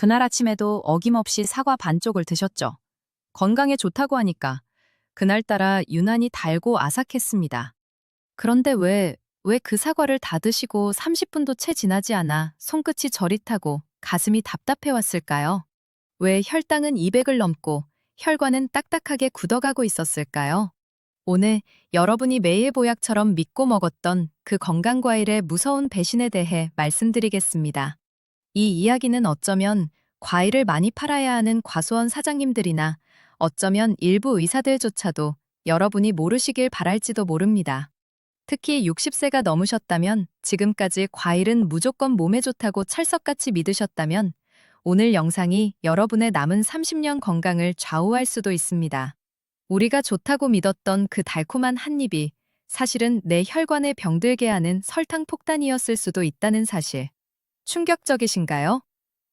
그날 아침에도 어김없이 사과 반쪽을 드셨죠. 건강에 좋다고 하니까 그날따라 유난히 달고 아삭했습니다. 그런데 왜 그 사과를 다 드시고 30분도 채 지나지 않아 손끝이 저릿하고 가슴이 답답해 왔을까요? 왜 혈당은 200을 넘고 혈관은 딱딱하게 굳어가고 있었을까요? 오늘 여러분이 매일 보약처럼 믿고 먹었던 그 건강과일의 무서운 배신에 대해 말씀드리겠습니다. 이 이야기는 어쩌면 과일을 많이 팔아야 하는 과수원 사장님들이나 어쩌면 일부 의사들조차도 여러분이 모르시길 바랄지도 모릅니다. 특히 60세가 넘으셨다면, 지금까지 과일은 무조건 몸에 좋다고 찰석같이 믿으셨다면 오늘 영상이 여러분의 남은 30년 건강을 좌우할 수도 있습니다. 우리가 좋다고 믿었던 그 달콤한 한 입이 사실은 내 혈관에 병들게 하는 설탕 폭탄이었을 수도 있다는 사실. 충격적이신가요?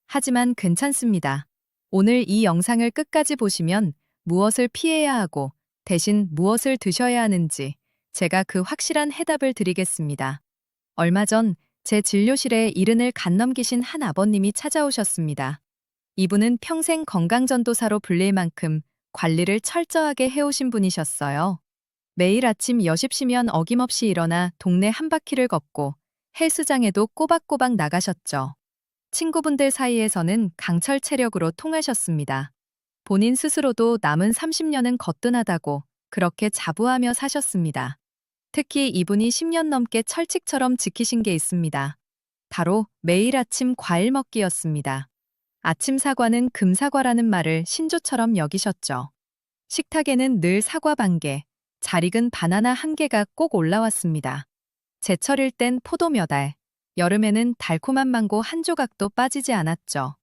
하지만 괜찮습니다. 오늘 이 영상을 끝까지 보시면 무엇을 피해야 하고 대신 무엇을 드셔야 하는지 제가 그 확실한 해답을 드리겠습니다. 얼마 전 제 진료실에 이른을 간 넘기신 한 아버님이 찾아오셨습니다. 이분은 평생 건강전도사로 불릴 만큼 관리를 철저하게 해오신 분이셨어요. 매일 아침 여십시면 어김없이 일어나 동네 한 바퀴를 걷고 헬스장에도 꼬박꼬박 나가셨죠. 친구분들 사이에서는 강철 체력으로 통하셨습니다. 본인 스스로도 남은 30년은 거뜬하다고 그렇게 자부하며 사셨습니다. 특히 이분이 10년 넘게 철칙처럼 지키신 게 있습니다. 바로 매일 아침 과일 먹기였습니다. 아침 사과는 금사과라는 말을 신조처럼 여기셨죠. 식탁에는 늘 사과 반 개, 잘 익은 바나나 한 개가 꼭 올라왔습니다. 제철일 땐 포도 몇 알, 여름에는 달콤한 망고 한 조각도 빠지지 않았죠.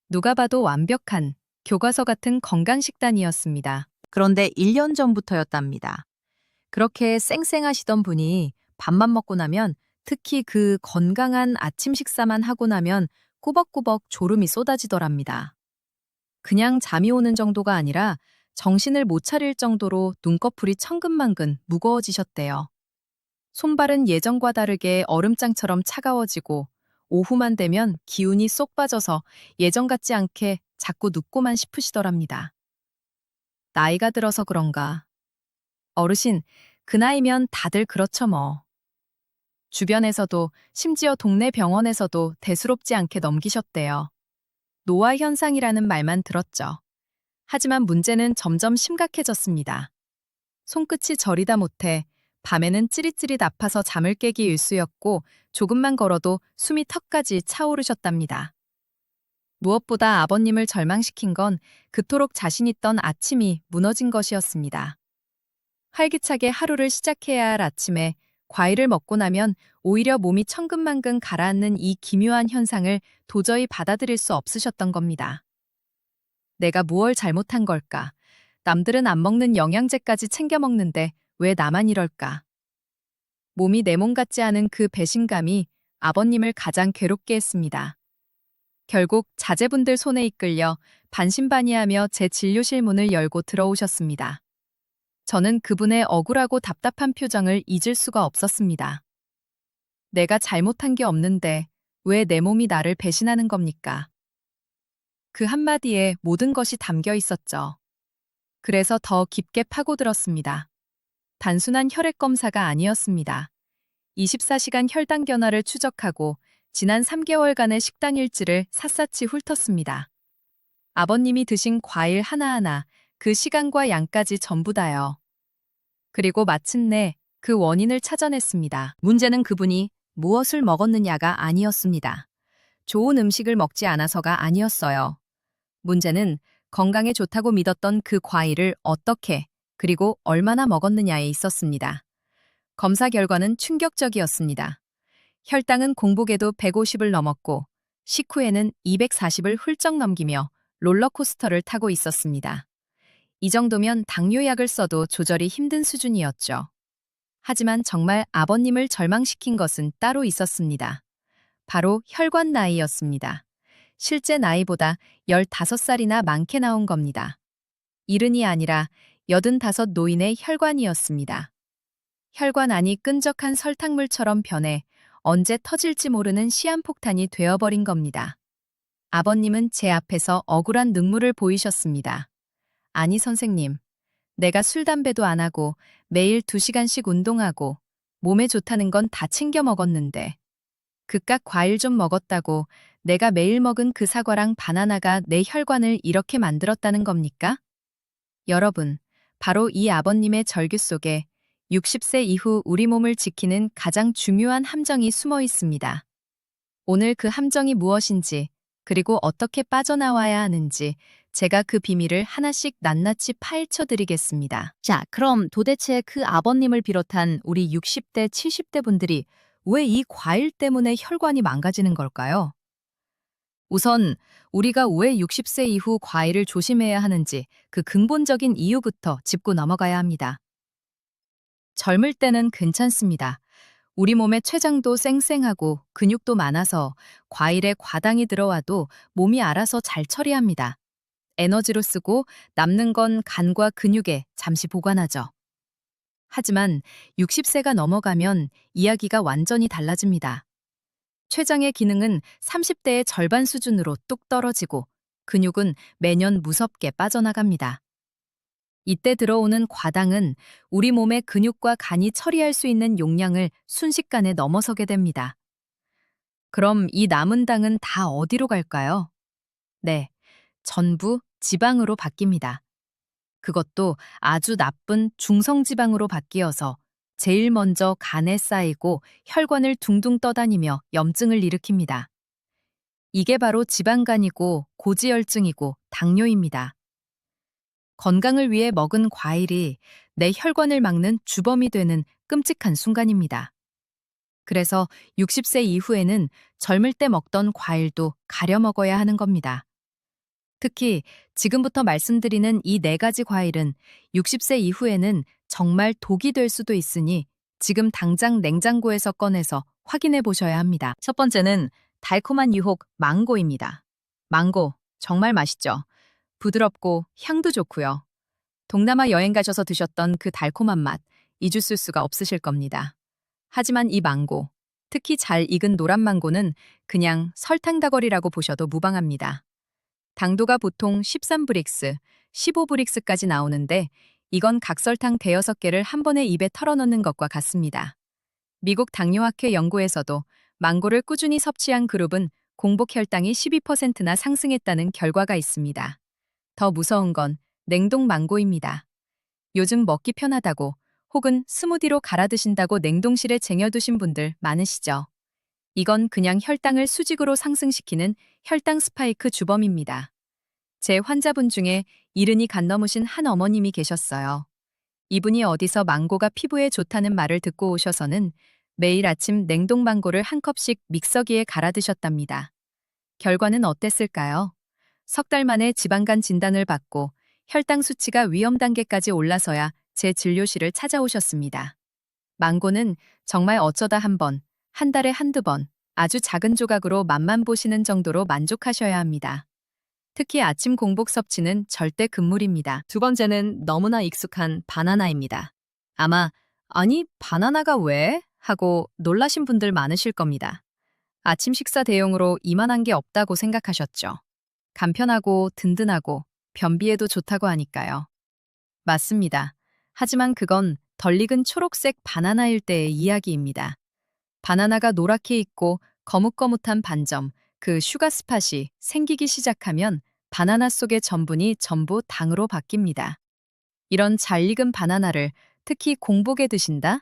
누가 봐도 완벽한 교과서 같은 건강 식단이었습니다. 그런데 1년 전부터였답니다. 그렇게 쌩쌩하시던 분이 밥만 먹고 나면, 특히 그 건강한 아침 식사만 하고 나면 꾸벅꾸벅 졸음이 쏟아지더랍니다. 그냥 잠이 오는 정도가 아니라 정신을 못 차릴 정도로 눈꺼풀이 천근만근 무거워지셨대요. 손발은 예전과 다르게 얼음장처럼 차가워지고 오후만 되면 기운이 쏙 빠져서 예전 같지 않게 자꾸 눕고만 싶으시더랍니다. 나이가 들어서 그런가. 어르신, 그 나이면 다들 그렇죠 뭐. 주변에서도 심지어 동네 병원에서도 대수롭지 않게 넘기셨대요. 노화 현상이라는 말만 들었죠. 하지만 문제는 점점 심각해졌습니다. 손끝이 저리다 못해 밤에는 찌릿찌릿 아파서 잠을 깨기 일쑤였고 조금만 걸어도 숨이 턱까지 차오르셨답니다. 무엇보다 아버님을 절망시킨 건 그토록 자신 있던 아침이 무너진 것이었습니다. 활기차게 하루를 시작해야 할 아침에 과일을 먹고 나면 오히려 몸이 천근만근 가라앉는 이 기묘한 현상을 도저히 받아들일 수 없으셨던 겁니다. 내가 무얼 잘못한 걸까? 남들은 안 먹는 영양제까지 챙겨 먹는데 왜 나만 이럴까? 몸이 내 몸 같지 않은 그 배신감이 아버님을 가장 괴롭게 했습니다. 결국 자제분들 손에 이끌려 반신반의하며 제 진료실 문을 열고 들어오셨습니다. 저는 그분의 억울하고 답답한 표정을 잊을 수가 없었습니다. 내가 잘못한 게 없는데 왜 내 몸이 나를 배신하는 겁니까? 그 한마디에 모든 것이 담겨 있었죠. 그래서 더 깊게 파고들었습니다. 단순한 혈액 검사가 아니었습니다. 24시간 혈당 변화를 추적하고 지난 3개월간의 식단 일지를 샅샅이 훑었습니다. 아버님이 드신 과일 하나하나, 그 시간과 양까지 전부 다요. 그리고 마침내 그 원인을 찾아냈습니다. 문제는 그분이 무엇을 먹었느냐가 아니었습니다. 좋은 음식을 먹지 않아서가 아니었어요. 문제는 건강에 좋다고 믿었던 그 과일을 어떻게, 그리고 얼마나 먹었느냐에 있었습니다. 검사 결과는 충격적이었습니다. 혈당은 공복에도 150을 넘었고 식후에는 240을 훌쩍 넘기며 롤러코스터를 타고 있었습니다. 이 정도면 당뇨약을 써도 조절이 힘든 수준이었죠. 하지만 정말 아버님을 절망시킨 것은 따로 있었습니다. 바로 혈관 나이였습니다. 실제 나이보다 15살이나 많게 나온 겁니다. 70이 아니라 85 노인의 혈관이었습니다. 혈관 안이 끈적한 설탕물처럼 변해 언제 터질지 모르는 시한폭탄이 되어버린 겁니다. 아버님은 제 앞에서 억울한 눈물을 보이셨습니다. 아니, 선생님. 내가 술, 담배도 안 하고 매일 2시간씩 운동하고 몸에 좋다는 건 다 챙겨 먹었는데 그깟 과일 좀 먹었다고 내가 매일 먹은 그 사과랑 바나나가 내 혈관을 이렇게 만들었다는 겁니까? 여러분, 바로 이 아버님의 절규 속에 60세 이후 우리 몸을 지키는 가장 중요한 함정이 숨어 있습니다. 오늘 그 함정이 무엇인지, 그리고 어떻게 빠져나와야 하는지 제가 그 비밀을 하나씩 낱낱이 파헤쳐 드리겠습니다. 자, 그럼 도대체 그 아버님을 비롯한 우리 60대, 70대 분들이 왜 이 과일 때문에 혈관이 망가지는 걸까요? 우선 우리가 왜 60세 이후 과일을 조심해야 하는지 그 근본적인 이유부터 짚고 넘어가야 합니다. 젊을 때는 괜찮습니다. 우리 몸의 췌장도 쌩쌩하고 근육도 많아서 과일에 과당이 들어와도 몸이 알아서 잘 처리합니다. 에너지로 쓰고 남는 건 간과 근육에 잠시 보관하죠. 하지만 60세가 넘어가면 이야기가 완전히 달라집니다. 췌장의 기능은 30대의 절반 수준으로 뚝 떨어지고 근육은 매년 무섭게 빠져나갑니다. 이때 들어오는 과당은 우리 몸의 근육과 간이 처리할 수 있는 용량을 순식간에 넘어서게 됩니다. 그럼 이 남은 당은 다 어디로 갈까요? 네, 전부 지방으로 바뀝니다. 그것도 아주 나쁜 중성지방으로 바뀌어서 제일 먼저 간에 쌓이고 혈관을 둥둥 떠다니며 염증을 일으킵니다. 이게 바로 지방간이고 고지혈증이고 당뇨입니다. 건강을 위해 먹은 과일이 내 혈관을 막는 주범이 되는 끔찍한 순간입니다. 그래서 60세 이후에는 젊을 때 먹던 과일도 가려 먹어야 하는 겁니다. 특히 지금부터 말씀드리는 이 4가지 과일은 60세 이후에는 정말 독이 될 수도 있으니 지금 당장 냉장고에서 꺼내서 확인해 보셔야 합니다. 첫 번째는 달콤한 유혹 망고입니다. 망고, 정말 맛있죠? 부드럽고 향도 좋고요. 동남아 여행 가셔서 드셨던 그 달콤한 맛, 잊으실 수가 없으실 겁니다. 하지만 이 망고, 특히 잘 익은 노란 망고는 그냥 설탕 덩어리라고 보셔도 무방합니다. 당도가 보통 13브릭스, 15브릭스까지 나오는데 이건 각설탕 대여섯 개를 한 번에 입에 털어넣는 것과 같습니다. 미국 당뇨학회 연구에서도 망고를 꾸준히 섭취한 그룹은 공복 혈당이 12%나 상승했다는 결과가 있습니다. 더 무서운 건 냉동 망고입니다. 요즘 먹기 편하다고 혹은 스무디로 갈아 드신다고 냉동실에 쟁여두신 분들 많으시죠? 이건 그냥 혈당을 수직으로 상승시키는 혈당 스파이크 주범입니다. 제 환자분 중에 이른이 간 넘으신 한 어머님이 계셨어요. 이분이 어디서 망고가 피부에 좋다는 말을 듣고 오셔서는 매일 아침 냉동 망고를 한 컵씩 믹서기에 갈아 드셨답니다. 결과는 어땠을까요? 석 달 만에 지방간 진단을 받고 혈당 수치가 위험 단계까지 올라서야 제 진료실을 찾아오셨습니다. 망고는 정말 어쩌다 한 번, 한 달에 한두 번, 아주 작은 조각으로 맛만 보시는 정도로 만족하셔야 합니다. 특히 아침 공복 섭취는 절대 금물입니다. 두 번째는 너무나 익숙한 바나나입니다. 아마, 아니, 바나나가 왜? 하고 놀라신 분들 많으실 겁니다. 아침 식사 대용으로 이만한 게 없다고 생각하셨죠. 간편하고 든든하고 변비에도 좋다고 하니까요. 맞습니다. 하지만 그건 덜 익은 초록색 바나나일 때의 이야기입니다. 바나나가 노랗게 익고 거뭇거뭇한 반점, 그 슈가스팟이 생기기 시작하면 바나나 속의 전분이 전부 당으로 바뀝니다. 이런 잘 익은 바나나를 특히 공복에 드신다?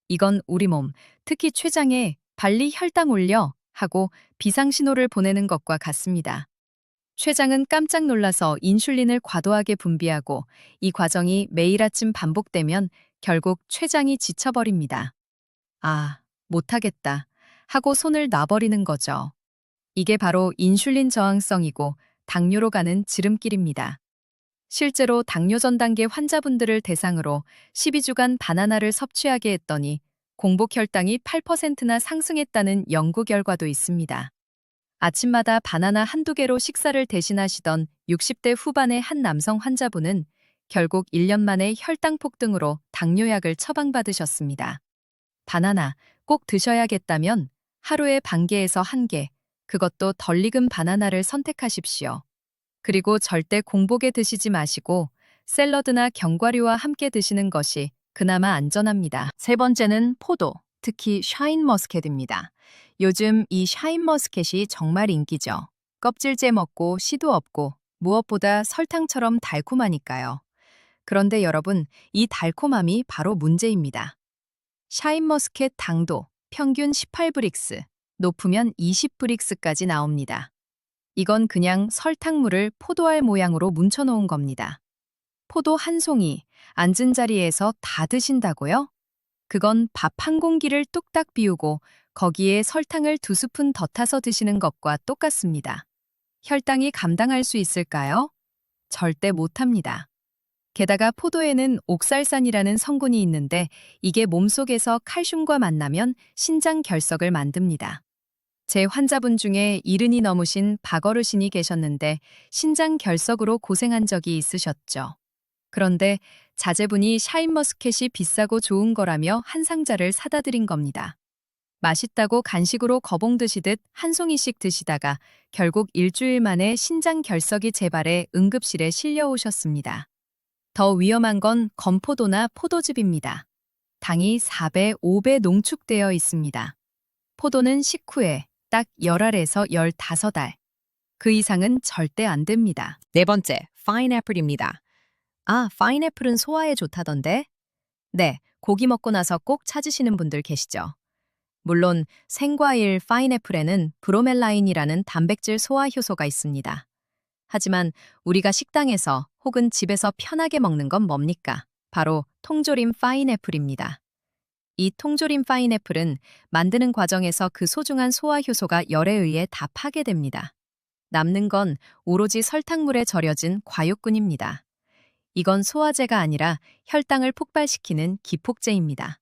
이건 우리 몸, 특히 췌장에 빨리 혈당 올려 하고 비상신호를 보내는 것과 같습니다. 췌장은 깜짝 놀라서 인슐린을 과도하게 분비하고 이 과정이 매일 아침 반복되면 결국 췌장이 지쳐버립니다. 아, 못하겠다 하고 손을 놔버리는 거죠. 이게 바로 인슐린 저항성이고 당뇨로 가는 지름길입니다. 실제로 당뇨 전 단계 환자분들을 대상으로 12주간 바나나를 섭취하게 했더니 공복 혈당이 8%나 상승했다는 연구 결과도 있습니다. 아침마다 바나나 한두 개로 식사를 대신하시던 60대 후반의 한 남성 환자분은 결국 1년 만에 혈당 폭등으로 당뇨약을 처방받으셨습니다. 바나나 꼭 드셔야겠다면 하루에 반 개에서 한 개, 그것도 덜 익은 바나나를 선택하십시오. 그리고 절대 공복에 드시지 마시고 샐러드나 견과류와 함께 드시는 것이 그나마 안전합니다. 세 번째는 포도, 특히 샤인머스켓입니다. 요즘 이 샤인머스켓이 정말 인기죠. 껍질째 먹고 씨도 없고 무엇보다 설탕처럼 달콤하니까요. 그런데 여러분, 이 달콤함이 바로 문제입니다. 샤인머스켓 당도 평균 18브릭스, 높으면 20브릭스까지 나옵니다. 이건 그냥 설탕물을 포도알 모양으로 뭉쳐놓은 겁니다. 포도 한 송이, 앉은 자리에서 다 드신다고요? 그건 밥 한 공기를 뚝딱 비우고 거기에 설탕을 2스푼 더 타서 드시는 것과 똑같습니다. 혈당이 감당할 수 있을까요? 절대 못합니다. 게다가 포도에는 옥살산이라는 성분이 있는데 이게 몸속에서 칼슘과 만나면 신장 결석을 만듭니다. 제 환자분 중에 70이 넘으신 박어르신이 계셨는데 신장 결석으로 고생한 적이 있으셨죠. 그런데 자제분이 샤인머스켓이 비싸고 좋은 거라며 한 상자를 사다 드린 겁니다. 맛있다고 간식으로 거봉 드시듯 한 송이씩 드시다가 결국 일주일 만에 신장 결석이 재발해 응급실에 실려오셨습니다. 더 위험한 건 건포도나 포도즙입니다. 당이 4배, 5배 농축되어 있습니다. 포도는 식후에 딱 10알에서 15알. 그 이상은 절대 안 됩니다. 네 번째, 파인애플입니다. 아, 파인애플은 소화에 좋다던데? 네, 고기 먹고 나서 꼭 찾으시는 분들 계시죠. 물론 생과일 파인애플에는 브로멜라인이라는 단백질 소화 효소가 있습니다. 하지만 우리가 식당에서 혹은 집에서 편하게 먹는 건 뭡니까? 바로 통조림 파인애플입니다. 이 통조림 파인애플은 만드는 과정에서 그 소중한 소화 효소가 열에 의해 다 파괴됩니다. 남는 건 오로지 설탕물에 절여진 과육균입니다. 이건 소화제가 아니라 혈당을 폭발시키는 기폭제입니다.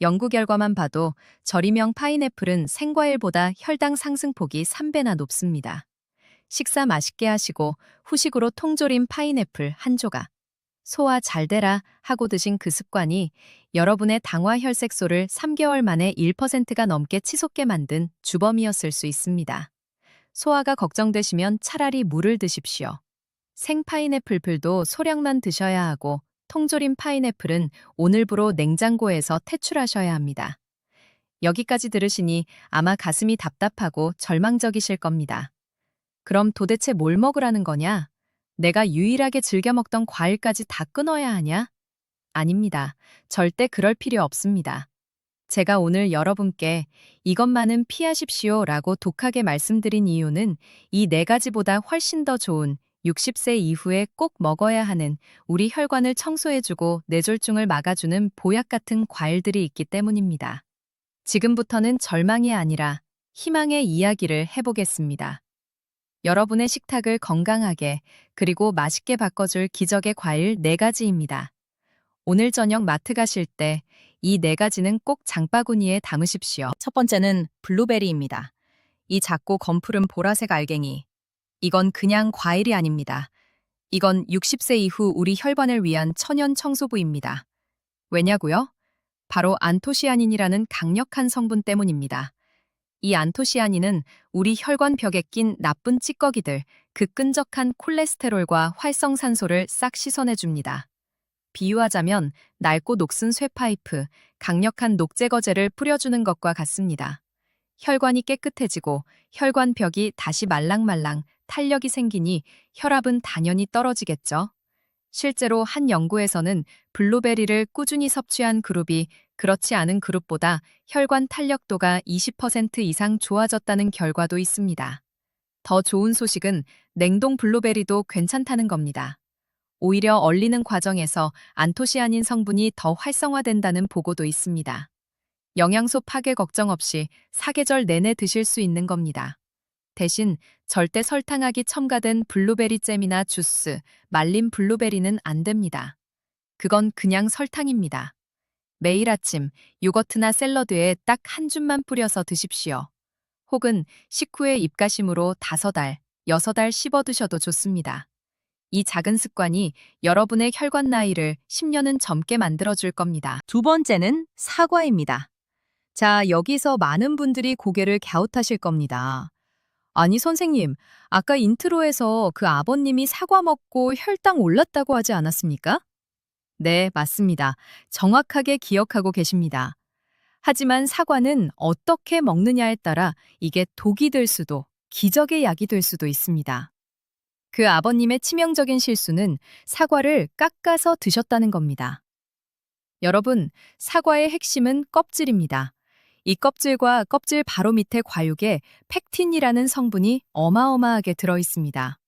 연구 결과만 봐도 절임형 파인애플은 생과일보다 혈당 상승폭이 3배나 높습니다. 식사 맛있게 하시고 후식으로 통조림 파인애플 한 조각. 소화 잘 되라 하고 드신 그 습관이 여러분의 당화 혈색소를 3개월 만에 1%가 넘게 치솟게 만든 주범이었을 수 있습니다. 소화가 걱정되시면 차라리 물을 드십시오. 생 파인애플도 소량만 드셔야 하고 통조림 파인애플은 오늘부로 냉장고에서 퇴출하셔야 합니다. 여기까지 들으시니 아마 가슴이 답답하고 절망적이실 겁니다. 그럼 도대체 뭘 먹으라는 거냐? 내가 유일하게 즐겨 먹던 과일까지 다 끊어야 하냐? 아닙니다. 절대 그럴 필요 없습니다. 제가 오늘 여러분께 이것만은 피하십시오라고 독하게 말씀드린 이유는 이 네 가지보다 훨씬 더 좋은 60세 이후에 꼭 먹어야 하는 우리 혈관을 청소해주고 뇌졸중을 막아주는 보약 같은 과일들이 있기 때문입니다. 지금부터는 절망이 아니라 희망의 이야기를 해보겠습니다. 여러분의 식탁을 건강하게 그리고 맛있게 바꿔줄 기적의 과일 4가지입니다. 오늘 저녁 마트 가실 때 이 4가지는 꼭 장바구니에 담으십시오. 첫 번째는 블루베리입니다. 이 작고 검푸른 보라색 알갱이. 이건 그냥 과일이 아닙니다. 이건 60세 이후 우리 혈관을 위한 천연 청소부입니다. 왜냐고요? 바로 안토시아닌이라는 강력한 성분 때문입니다. 이 안토시아닌은 우리 혈관 벽에 낀 나쁜 찌꺼기들, 그 끈적한 콜레스테롤과 활성산소를 싹 씻어내줍니다. 비유하자면 낡고 녹슨 쇠파이프, 강력한 녹제거제를 뿌려주는 것과 같습니다. 혈관이 깨끗해지고 혈관 벽이 다시 말랑말랑 탄력이 생기니 혈압은 당연히 떨어지겠죠. 실제로 한 연구에서는 블루베리를 꾸준히 섭취한 그룹이 그렇지 않은 그룹보다 혈관 탄력도가 20% 이상 좋아졌다는 결과도 있습니다. 더 좋은 소식은 냉동 블루베리도 괜찮다는 겁니다. 오히려 얼리는 과정에서 안토시아닌 성분이 더 활성화된다는 보고도 있습니다. 영양소 파괴 걱정 없이 사계절 내내 드실 수 있는 겁니다. 대신 절대 설탕하기 첨가된 블루베리 잼이나 주스, 말린 블루베리는 안 됩니다. 그건 그냥 설탕입니다. 매일 아침 요거트나 샐러드에 딱 한 줌만 뿌려서 드십시오. 혹은 식후에 입가심으로 5알, 6알 씹어 드셔도 좋습니다. 이 작은 습관이 여러분의 혈관 나이를 10년은 젊게 만들어줄 겁니다. 두 번째는 사과입니다. 자, 여기서 많은 분들이 고개를 갸웃하실 겁니다. 아니, 선생님, 아까 인트로에서 그 아버님이 사과 먹고 혈당 올랐다고 하지 않았습니까? 네, 맞습니다. 정확하게 기억하고 계십니다. 하지만 사과는 어떻게 먹느냐에 따라 이게 독이 될 수도, 기적의 약이 될 수도 있습니다. 그 아버님의 치명적인 실수는 사과를 깎아서 드셨다는 겁니다. 여러분, 사과의 핵심은 껍질입니다. 이 껍질과 껍질 바로 밑에 과육에 팩틴이라는 성분이 어마어마하게 들어 있습니다.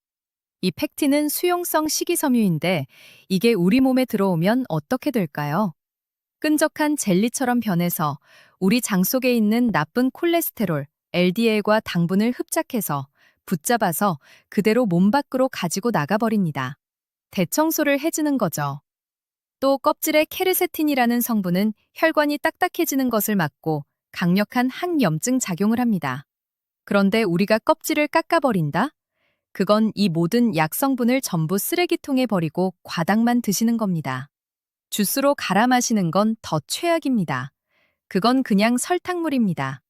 이 팩틴은 수용성 식이섬유인데 이게 우리 몸에 들어오면 어떻게 될까요? 끈적한 젤리처럼 변해서 우리 장 속에 있는 나쁜 콜레스테롤, LDL과 당분을 흡착해서 붙잡아서 그대로 몸 밖으로 가지고 나가버립니다. 대청소를 해주는 거죠. 또 껍질의 케르세틴이라는 성분은 혈관이 딱딱해지는 것을 막고 강력한 항염증 작용을 합니다. 그런데 우리가 껍질을 깎아버린다? 그건 이 모든 약성분을 전부 쓰레기통에 버리고 과당만 드시는 겁니다. 주스로 갈아 마시는 건 더 최악입니다. 그건 그냥 설탕물입니다.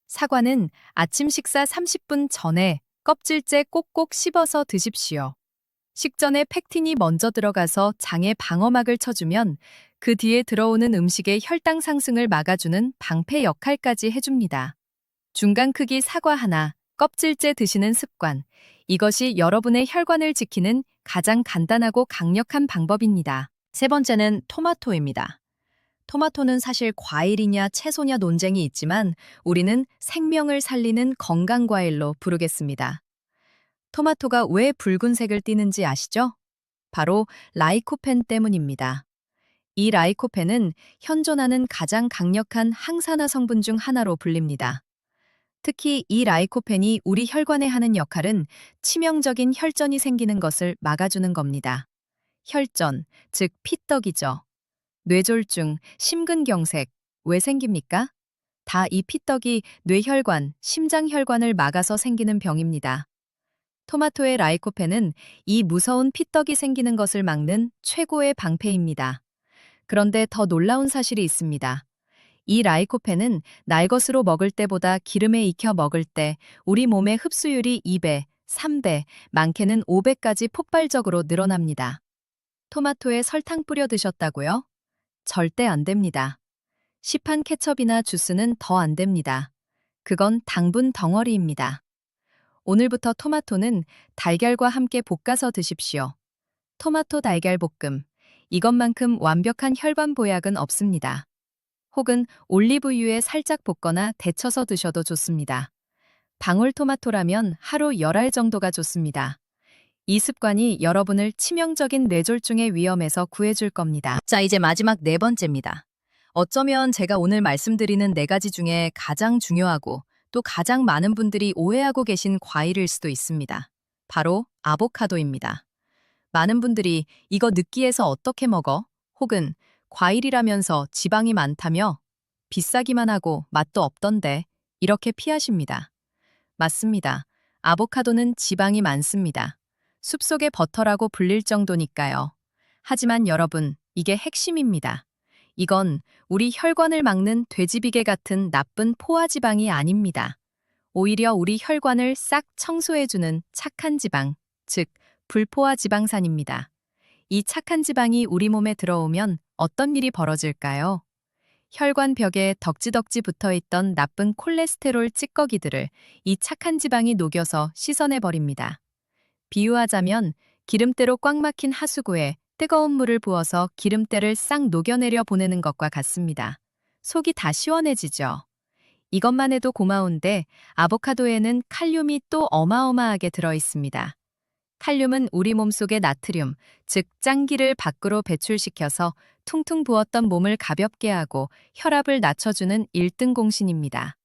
사과는 아침 식사 30분 전에 껍질째 꼭꼭 씹어서 드십시오. 식전에 팩틴이 먼저 들어가서 장에 방어막을 쳐주면 그 뒤에 들어오는 음식의 혈당 상승을 막아주는 방패 역할까지 해줍니다. 중간 크기 사과 하나, 껍질째 드시는 습관. 이것이 여러분의 혈관을 지키는 가장 간단하고 강력한 방법입니다. 세 번째는 토마토입니다. 토마토는 사실 과일이냐 채소냐 논쟁이 있지만 우리는 생명을 살리는 건강과일로 부르겠습니다. 토마토가 왜 붉은색을 띠는지 아시죠? 바로 라이코펜 때문입니다. 이 라이코펜은 현존하는 가장 강력한 항산화 성분 중 하나로 불립니다. 특히 이 라이코펜이 우리 혈관에 하는 역할은 치명적인 혈전이 생기는 것을 막아주는 겁니다. 혈전, 즉 피떡이죠. 뇌졸중, 심근경색, 왜 생깁니까? 다 이 피떡이 뇌혈관, 심장혈관을 막아서 생기는 병입니다. 토마토의 라이코펜은 이 무서운 피떡이 생기는 것을 막는 최고의 방패입니다. 그런데 더 놀라운 사실이 있습니다. 이 라이코펜은 날 것으로 먹을 때보다 기름에 익혀 먹을 때 우리 몸의 흡수율이 2배, 3배, 많게는 5배까지 폭발적으로 늘어납니다. 토마토에 설탕 뿌려 드셨다고요? 절대 안 됩니다. 시판 케첩이나 주스는 더 안 됩니다. 그건 당분 덩어리입니다. 오늘부터 토마토는 달걀과 함께 볶아서 드십시오. 토마토 달걀 볶음. 이것만큼 완벽한 혈관 보약은 없습니다. 혹은 올리브유에 살짝 볶거나 데쳐서 드셔도 좋습니다. 방울토마토라면 하루 10알 정도가 좋습니다. 이 습관이 여러분을 치명적인 뇌졸중의 위험에서 구해줄 겁니다. 자, 이제 마지막 네 번째입니다. 어쩌면 제가 오늘 말씀드리는 네 가지 중에 가장 중요하고 또 가장 많은 분들이 오해하고 계신 과일일 수도 있습니다. 바로 아보카도입니다. 많은 분들이 이거 느끼해서 어떻게 먹어? 혹은 과일이라면서 지방이 많다며? 비싸기만 하고 맛도 없던데 이렇게 피하십니다. 맞습니다. 아보카도는 지방이 많습니다. 숲속의 버터라고 불릴 정도니까요. 하지만 여러분, 이게 핵심입니다. 이건 우리 혈관을 막는 돼지비계 같은 나쁜 포화지방이 아닙니다. 오히려 우리 혈관을 싹 청소해주는 착한 지방, 즉 불포화 지방산입니다. 이 착한 지방이 우리 몸에 들어오면 어떤 일이 벌어질까요? 혈관 벽에 덕지덕지 붙어있던 나쁜 콜레스테롤 찌꺼기들을 이 착한 지방이 녹여서 씻어내버립니다. 비유하자면 기름때로 꽉 막힌 하수구에 뜨거운 물을 부어서 기름때를 싹 녹여내려 보내는 것과 같습니다. 속이 다 시원해지죠. 이것만 해도 고마운데 아보카도에는 칼륨이 또 어마어마하게 들어있습니다. 칼륨은 우리 몸속의 나트륨, 즉 짠기를 밖으로 배출시켜서 퉁퉁 부었던 몸을 가볍게 하고 혈압을 낮춰주는 1등 공신입니다.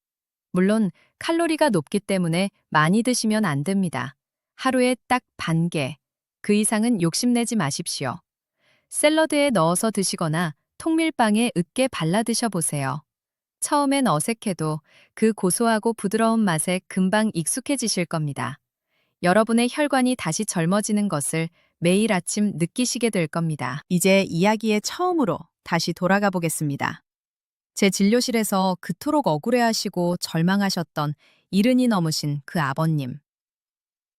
물론 칼로리가 높기 때문에 많이 드시면 안 됩니다. 하루에 딱 반 개, 그 이상은 욕심내지 마십시오. 샐러드에 넣어서 드시거나 통밀빵에 으깨 발라 드셔보세요. 처음엔 어색해도 그 고소하고 부드러운 맛에 금방 익숙해지실 겁니다. 여러분의 혈관이 다시 젊어지는 것을 매일 아침 느끼시게 될 겁니다. 이제 이야기의 처음으로 다시 돌아가 보겠습니다. 제 진료실에서 그토록 억울해하시고 절망하셨던 이른이 넘으신 그 아버님.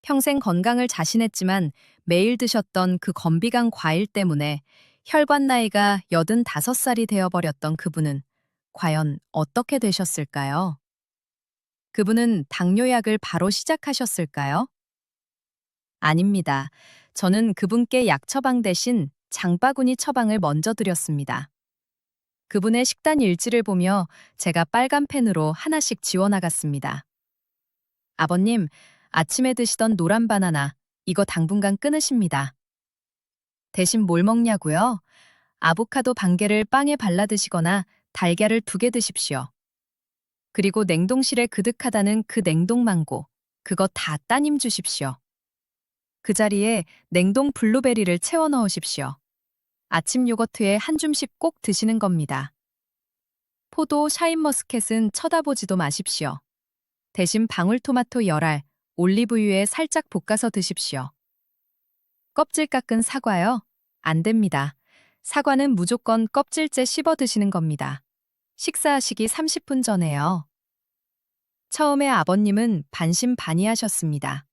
평생 건강을 자신했지만 매일 드셨던 그 건비간 과일 때문에 혈관 나이가 85살이 되어버렸던 그분은 과연 어떻게 되셨을까요? 그분은 당뇨약을 바로 시작하셨을까요? 아닙니다. 저는 그분께 약 처방 대신 장바구니 처방을 먼저 드렸습니다. 그분의 식단 일지를 보며 제가 빨간 펜으로 하나씩 지워나갔습니다. 아버님, 아침에 드시던 노란 바나나, 이거 당분간 끊으십니다. 대신 뭘 먹냐고요? 아보카도 반 개를 빵에 발라 드시거나 달걀을 2개 드십시오. 그리고 냉동실에 그득하다는 그 냉동망고, 그거 다 따님 주십시오. 그 자리에 냉동 블루베리를 채워 넣으십시오. 아침 요거트에 한 줌씩 꼭 드시는 겁니다. 포도, 샤인머스켓은 쳐다보지도 마십시오. 대신 방울토마토 열알, 올리브유에 살짝 볶아서 드십시오. 껍질 깎은 사과요? 안 됩니다. 사과는 무조건 껍질째 씹어 드시는 겁니다. 식사하시기 30분 전에요. 처음에 아버님은 반신반의하셨습니다.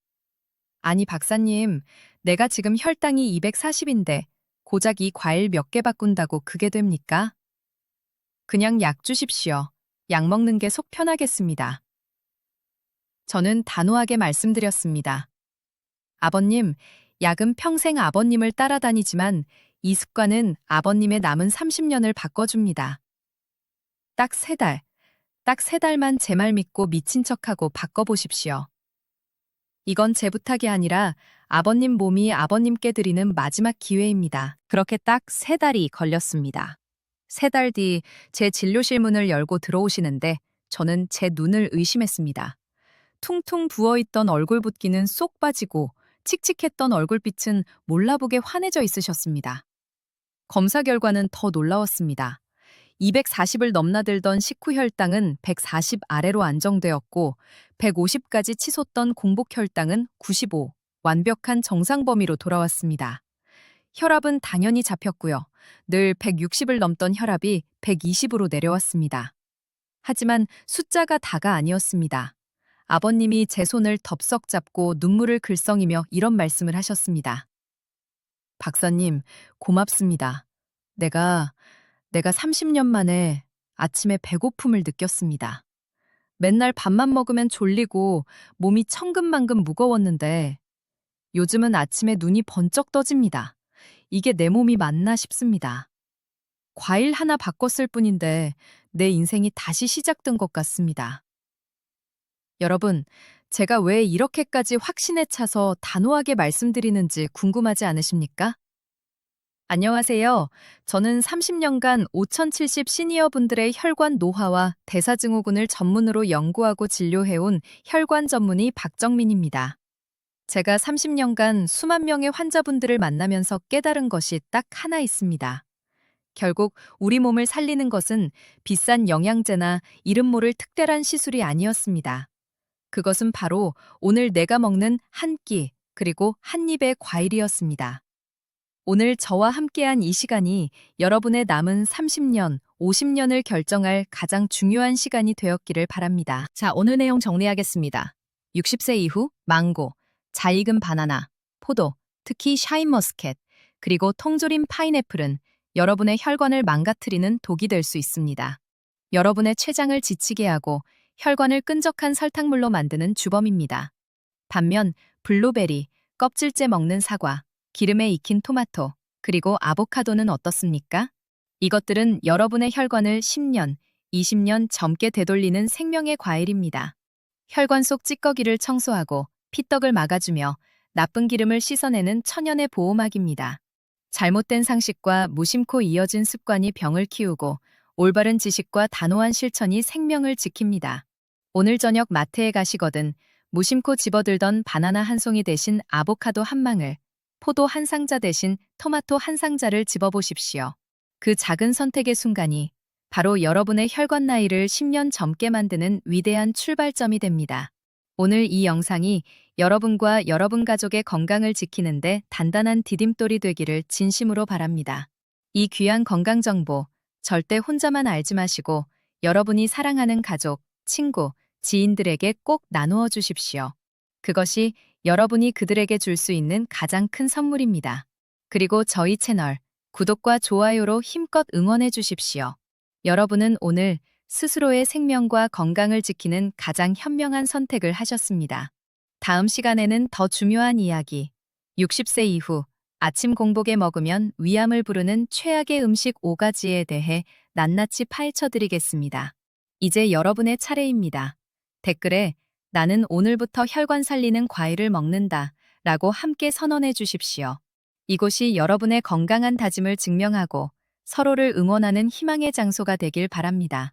아니 박사님, 내가 지금 혈당이 240인데 고작 이 과일 몇 개 바꾼다고 그게 됩니까? 그냥 약 주십시오. 약 먹는 게 속 편하겠습니다. 저는 단호하게 말씀드렸습니다. 아버님, 약은 평생 아버님을 따라다니지만 이 습관은 아버님의 남은 30년을 바꿔줍니다. 딱 3달, 딱 3달만 제 말 믿고 미친 척하고 바꿔보십시오. 이건 제 부탁이 아니라 아버님 몸이 아버님께 드리는 마지막 기회입니다. 그렇게 딱 3달이 걸렸습니다. 3달 뒤 제 진료실 문을 열고 들어오시는데 저는 제 눈을 의심했습니다. 퉁퉁 부어있던 얼굴 붓기는 쏙 빠지고 칙칙했던 얼굴빛은 몰라보게 환해져 있으셨습니다. 검사 결과는 더 놀라웠습니다. 240을 넘나들던 식후 혈당은 140 아래로 안정되었고 150까지 치솟던 공복 혈당은 95, 완벽한 정상 범위로 돌아왔습니다. 혈압은 당연히 잡혔고요. 늘 160을 넘던 혈압이 120으로 내려왔습니다. 하지만 숫자가 다가 아니었습니다. 아버님이 제 손을 덥석 잡고 눈물을 글썽이며 이런 말씀을 하셨습니다. 박사님, 고맙습니다. 내가 30년 만에 아침에 배고픔을 느꼈습니다. 맨날 밥만 먹으면 졸리고 몸이 천근만근 무거웠는데 요즘은 아침에 눈이 번쩍 떠집니다. 이게 내 몸이 맞나 싶습니다. 과일 하나 바꿨을 뿐인데 내 인생이 다시 시작된 것 같습니다. 여러분, 제가 왜 이렇게까지 확신에 차서 단호하게 말씀드리는지 궁금하지 않으십니까? 안녕하세요. 저는 30년간 5070 시니어분들의 혈관 노화와 대사증후군을 전문으로 연구하고 진료해온 혈관 전문의 박정민입니다. 제가 30년간 수만 명의 환자분들을 만나면서 깨달은 것이 딱 하나 있습니다. 결국 우리 몸을 살리는 것은 비싼 영양제나 이름 모를 특별한 시술이 아니었습니다. 그것은 바로 오늘 내가 먹는 한 끼, 그리고 한 입의 과일이었습니다. 오늘 저와 함께한 이 시간이 여러분의 남은 30년, 50년을 결정할 가장 중요한 시간이 되었기를 바랍니다. 자, 오늘 내용 정리하겠습니다. 60세 이후 망고, 잘 익은 바나나, 포도, 특히 샤인머스켓, 그리고 통조림 파인애플은 여러분의 혈관을 망가뜨리는 독이 될 수 있습니다. 여러분의 췌장을 지치게 하고 혈관을 끈적한 설탕물로 만드는 주범입니다. 반면 블루베리, 껍질째 먹는 사과, 기름에 익힌 토마토, 그리고 아보카도는 어떻습니까? 이것들은 여러분의 혈관을 10년, 20년 젊게 되돌리는 생명의 과일입니다. 혈관 속 찌꺼기를 청소하고 피떡을 막아주며 나쁜 기름을 씻어내는 천연의 보호막입니다. 잘못된 상식과 무심코 이어진 습관이 병을 키우고 올바른 지식과 단호한 실천이 생명을 지킵니다. 오늘 저녁 마트에 가시거든 무심코 집어들던 바나나 한 송이 대신 아보카도 한 망을, 포도 한 상자 대신 토마토 한 상자를 집어보십시오. 그 작은 선택의 순간이 바로 여러분의 혈관 나이를 10년 젊게 만드는 위대한 출발점이 됩니다. 오늘 이 영상이 여러분과 여러분 가족의 건강을 지키는데 단단한 디딤돌이 되기를 진심으로 바랍니다. 이 귀한 건강 정보 절대 혼자만 알지 마시고 여러분이 사랑하는 가족, 친구, 지인들에게 꼭 나누어 주십시오. 그것이 여러분이 그들에게 줄 수 있는 가장 큰 선물입니다. 그리고 저희 채널 구독과 좋아요로 힘껏 응원해 주십시오. 여러분은 오늘 스스로의 생명과 건강을 지키는 가장 현명한 선택을 하셨습니다. 다음 시간에는 더 중요한 이야기, 60세 이후 아침 공복에 먹으면 위암을 부르는 최악의 음식 5가지에 대해 낱낱이 파헤쳐 드리겠습니다. 이제 여러분의 차례입니다. 댓글에 나는 오늘부터 혈관 살리는 과일을 먹는다 라고 함께 선언해 주십시오. 이곳이 여러분의 건강한 다짐을 증명하고 서로를 응원하는 희망의 장소가 되길 바랍니다.